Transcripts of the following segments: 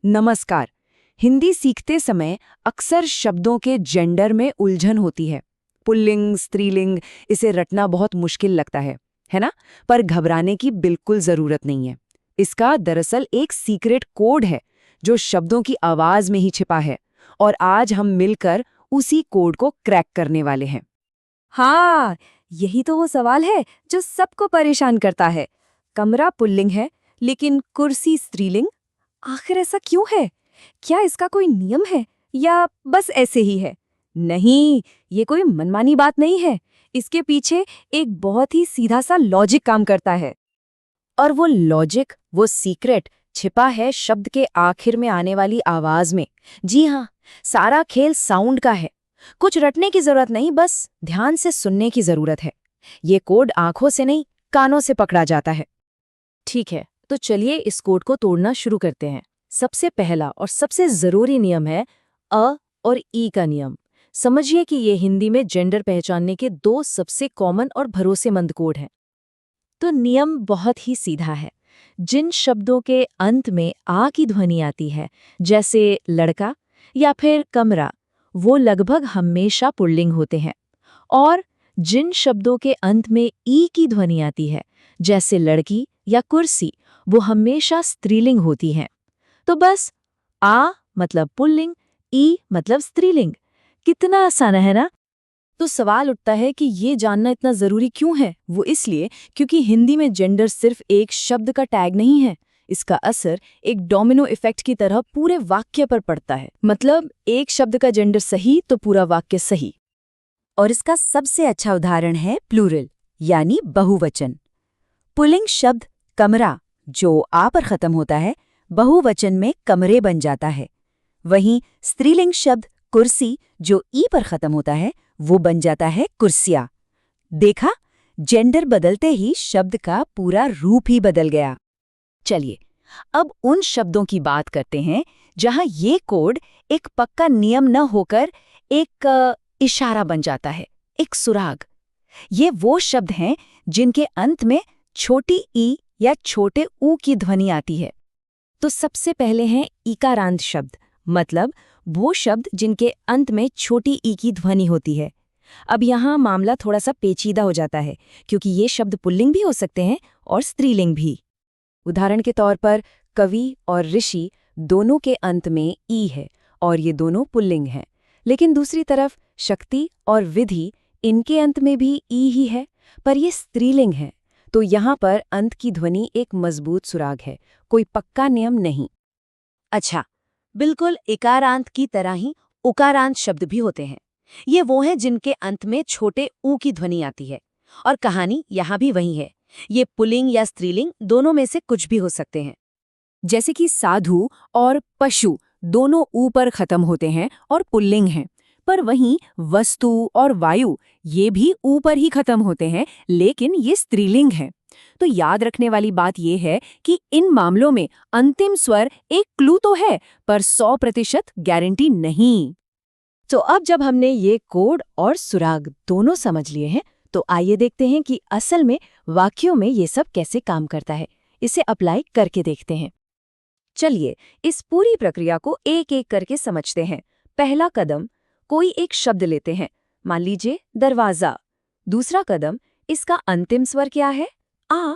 नमस्कार। हिंदी सीखते समय अक्सर शब्दों के जेंडर में उलझन होती है। पुल्लिंग, स्त्रीलिंग, इसे रटना बहुत मुश्किल लगता है ना? पर घबराने की बिल्कुल जरूरत नहीं है। इसका दरअसल एक सीक्रेट कोड है जो शब्दों की आवाज में ही छिपा है, और आज हम मिलकर उसी कोड को क्रैक करने वाले हैं। हाँ, यही तो वो सवाल है जो सबको परेशान करता है। कमरा पुल्लिंग है, लेकिन कुर्सी स्त्रीलिंग। आखिर ऐसा क्यों है? क्या इसका कोई नियम है या बस ऐसे ही है? नहीं, ये कोई मनमानी बात नहीं है। इसके पीछे एक बहुत ही सीधा सा लॉजिक काम करता है। और वो लॉजिक, वो सीक्रेट छिपा है शब्द के आखिर में आने वाली आवाज में। जी हाँ, सारा खेल साउंड का है। कुछ रटने की जरूरत नहीं, बस ध्यान से सुनने की जरूरत है। ये कोड आंखों से नहीं, कानों से पकड़ा जाता है। ठीक है, तो चलिए इस कोड को तोड़ना शुरू करते हैं। सबसे पहला और सबसे जरूरी नियम है अ और ई का नियम। समझिए कि ये हिंदी में जेंडर पहचानने के दो सबसे कॉमन और भरोसेमंद कोड हैं। तो नियम बहुत ही सीधा है। जिन शब्दों के अंत में आ की ध्वनि आती है, जैसे लड़का या फिर कमरा, वो लगभग हमेशा पुल्लिंग होते हैं। और जिन शब्दों के अंत में ई की ध्वनि आती है, जैसे लड़की या कुर्सी, वो हमेशा स्त्रीलिंग होती हैं। तो बस आ मतलब पुल्लिंग, ई मतलब स्त्रीलिंग। कितना आसान है ना? तो सवाल उठता है कि ये जानना इतना जरूरी क्यों है? वो इसलिए क्योंकि हिंदी में जेंडर सिर्फ एक शब्द का टैग नहीं है। इसका असर एक डोमिनो इफेक्ट की तरह पूरे वाक्य पर पड़ता है। मतलब एक शब्द का जेंडर सही तो पूरा वाक्य सही। और इसका सबसे अच्छा उदाहरण है प्लूरल, यानी बहुवचन। पुल्लिंग शब्द कमरा, जो आ पर खत्म होता है, बहुवचन में कमरे बन जाता है। वहीं स्त्रीलिंग शब्द कुर्सी, जो ई पर खत्म होता है, वो बन जाता है कुर्सिया। देखा, जेंडर बदलते ही शब्द का पूरा रूप ही बदल गया। चलिए, अब उन शब्दों की बात करते हैं जहां ये कोड एक पक्का नियम न होकर एक इशारा बन जाता है, एक सुराग। ये वो शब्द हैं जिनके अंत में छोटी ई या छोटे ऊ की ध्वनि आती है। तो सबसे पहले हैं ईकारांत शब्द, मतलब वो शब्द जिनके अंत में छोटी ई की ध्वनि होती है। अब यहाँ मामला थोड़ा सा पेचीदा हो जाता है, क्योंकि ये शब्द पुल्लिंग भी हो सकते हैं और स्त्रीलिंग भी। उदाहरण के तौर पर कवि और ऋषि दोनों के अंत में ई है और ये दोनों पुल्लिंग हैं। लेकिन दूसरी तरफ शक्ति और विधि, इनके अंत में भी ई ही है, पर ये स्त्रीलिंग है। तो यहाँ पर अंत की ध्वनि एक मजबूत सुराग है, कोई पक्का नियम नहीं। अच्छा, बिल्कुल इकारांत की तरह ही उकारांत शब्द भी होते हैं। ये वो हैं जिनके अंत में छोटे ऊ की ध्वनि आती है। और कहानी यहाँ भी वही है। ये पुल्लिंग या स्त्रीलिंग दोनों में से कुछ भी हो सकते हैं। जैसे कि साधु और पशु दोनों ऊ पर खत्म होते हैं और पुल्लिंग हैं, पर वहीं वस्तु और वायु ये भी ऊ पर ही खत्म होते हैं, लेकिन ये स्त्रीलिंग हैं। तो याद रखने वाली बात यह है कि इन मामलों में अंतिम स्वर एक क्लू तो है, पर 100% गारंटी नहीं। तो अब जब हमने ये कोड और सुराग दोनों समझ लिए हैं, तो आइए देखते हैं कि असल में वाक्यों में ये सब कैसे काम करता है। इसे अप्लाई करके देखते हैं। चलिए इस पूरी प्रक्रिया को एक एक करके समझते हैं। पहला कदम, कोई एक शब्द लेते हैं। मान लीजिए दरवाजा। दूसरा कदम, इसका अंतिम स्वर क्या है? आ।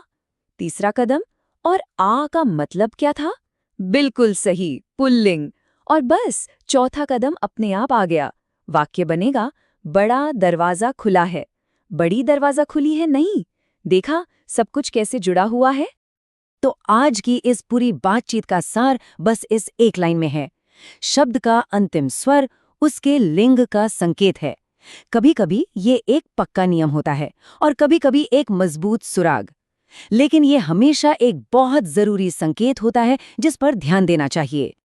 तीसरा कदम, और आ का मतलब क्या था? बिल्कुल सही, पुल्लिंग। और बस चौथा कदम अपने आप आ गया। वाक्य बनेगा, बड़ा दरवाजा खुला है। बड़ी दरवाजा खुली है नहीं। देखा सब कुछ कैसे जुड़ा हुआ है? तो आज की इस पूरी बातचीत का सार बस इस एक लाइन में है। शब्द का अंतिम स्वर उसके लिंग का संकेत है। कभी-कभी ये एक पक्का नियम होता है और कभी-कभी एक मजबूत सुराग, लेकिन ये हमेशा एक बहुत जरूरी संकेत होता है जिस पर ध्यान देना चाहिए।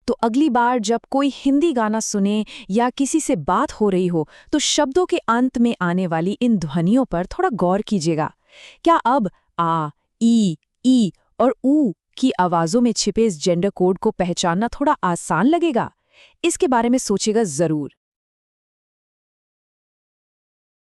तो अगली बार जब कोई हिंदी गाना सुने या किसी से बात हो रही हो, तो शब्दों के अंत में आने वाली इन ध्वनियों पर थोड़ा गौर कीजिएगा। क्या अब आ, ई और ऊ की आवाजों में छिपे इस जेंडर कोड को पहचानना थोड़ा आसान लगेगा? इसके बारे में सोचिएगा जरूर।